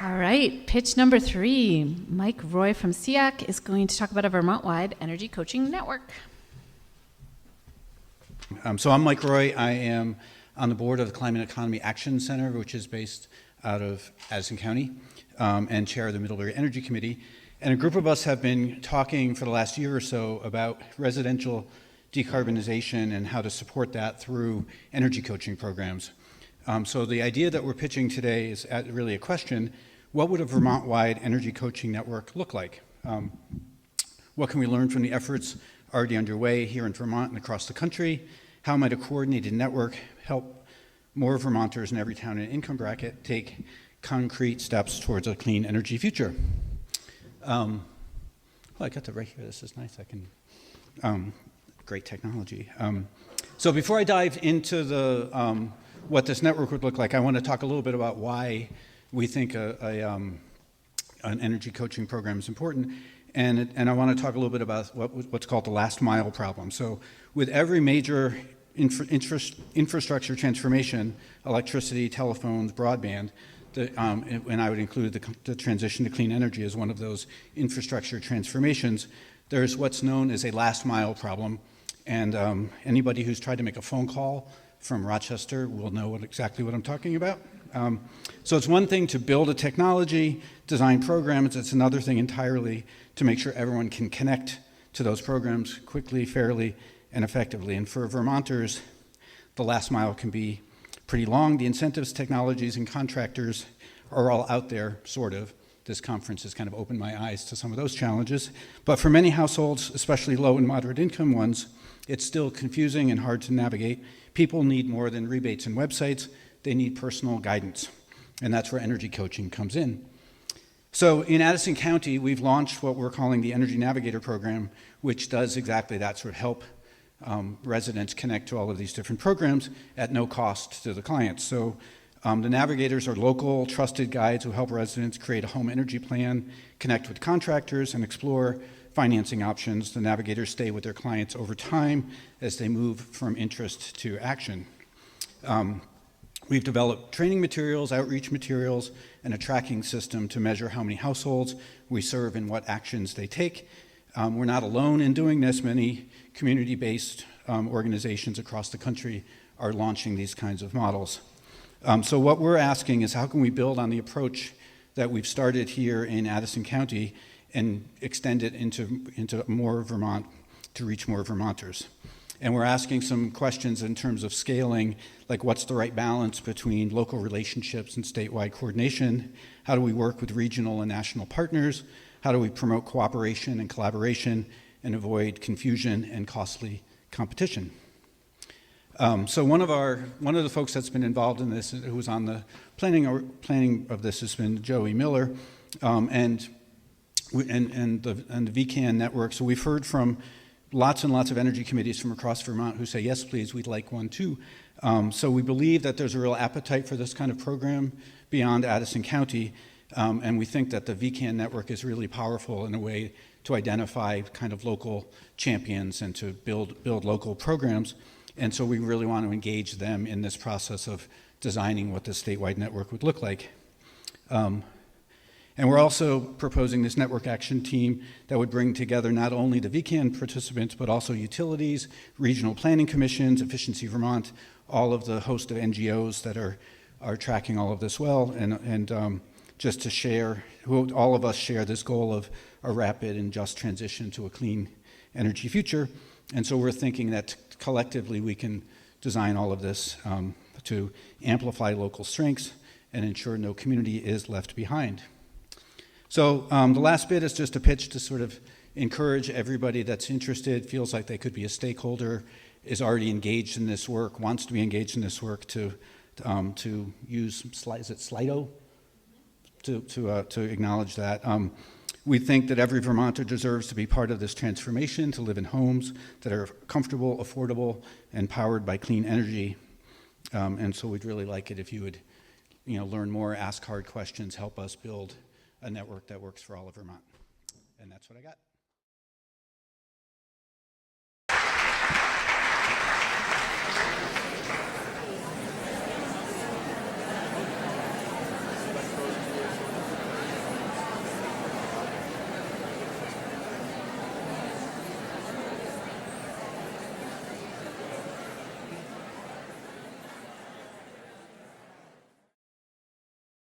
All right, pitch number 3. Mike Roy from SEAC is going to talk about a Vermont-wide energy coaching network. So I'm Mike Roy. I am on the board of the Climate Economy Action Center, which is based out of Addison County, and chair of the Middlebury Energy Committee. And a group of us have been talking for the last year or so about residential decarbonization and how to support that through energy coaching programs. So the idea that we're pitching today is really a question: what would a Vermont-wide energy coaching network look like? What can we learn from the efforts already underway here in Vermont and across the country? How might a coordinated network help more Vermonters in every town and income bracket take concrete steps towards a clean energy future? Well, I got that right here. This is nice. I can, great technology. So before I dive into the what this network would look like, I want to talk a little bit about why we think an energy coaching program is important. And I want to talk a little bit about what's called the last mile problem. So with every major infrastructure transformation, electricity, telephones, broadband, and I would include the transition to clean energy as one of those infrastructure transformations, there's what's known as a last mile problem. And anybody who's tried to make a phone call from Rochester will know exactly what I'm talking about. So it's one thing to build a technology, design programs. It's another thing entirely to make sure everyone can connect to those programs quickly, fairly, and effectively. And for Vermonters, the last mile can be pretty long. The incentives, technologies, and contractors are all out there, sort of. This conference has kind of opened my eyes to some of those challenges. But for many households, especially low and moderate income ones, it's still confusing and hard to navigate. People need more than rebates and websites. They need personal guidance. And that's where energy coaching comes in. So in Addison County, we've launched what we're calling the Energy Navigator program, which does exactly that, sort of help residents connect to all of these different programs at no cost to the clients. So the navigators are local, trusted guides who help residents create a home energy plan, connect with contractors, and explore financing options. The navigators stay with their clients over time as they move from interest to action. We've developed training materials, outreach materials, and a tracking system to measure how many households we serve and what actions they take. We're not alone in doing this. Many community-based organizations across the country are launching these kinds of models. So what we're asking is, how can we build on the approach that we've started here in Addison County and extend it into more Vermont to reach more Vermonters? And we're asking some questions in terms of scaling, like what's the right balance between local relationships and statewide coordination? How do we work with regional and national partners? How do we promote cooperation and collaboration and avoid confusion and costly competition? So one of the folks that's been involved in this, who was on the planning of this, has been Joey Miller, and the VCAN network. So we've heard from lots and lots of energy committees from across Vermont who say, yes, please, we'd like one too. So we believe that there's a real appetite for this kind of program beyond Addison County, and we think that the VCAN network is really powerful in a way to identify kind of local champions and to build local programs. And so we really want to engage them in this process of designing what the statewide network would look like. And we're also proposing this network action team that would bring together not only the VCAN participants, but also utilities, regional planning commissions, Efficiency Vermont, all of the host of NGOs that are tracking all of this well, and just to share, all of us share this goal of a rapid and just transition to a clean energy future. And so we're thinking that collectively we can design all of this to amplify local strengths and ensure no community is left behind. So the last bit is just a pitch to sort of encourage everybody that's interested, feels like they could be a stakeholder, is already engaged in this work, wants to be engaged in this work, to use, is it Slido? To acknowledge that. We think that every Vermonter deserves to be part of this transformation, to live in homes that are comfortable, affordable, and powered by clean energy. And so we'd really like it if you would, learn more, ask hard questions, help us build a network that works for all of Vermont. And that's what I got.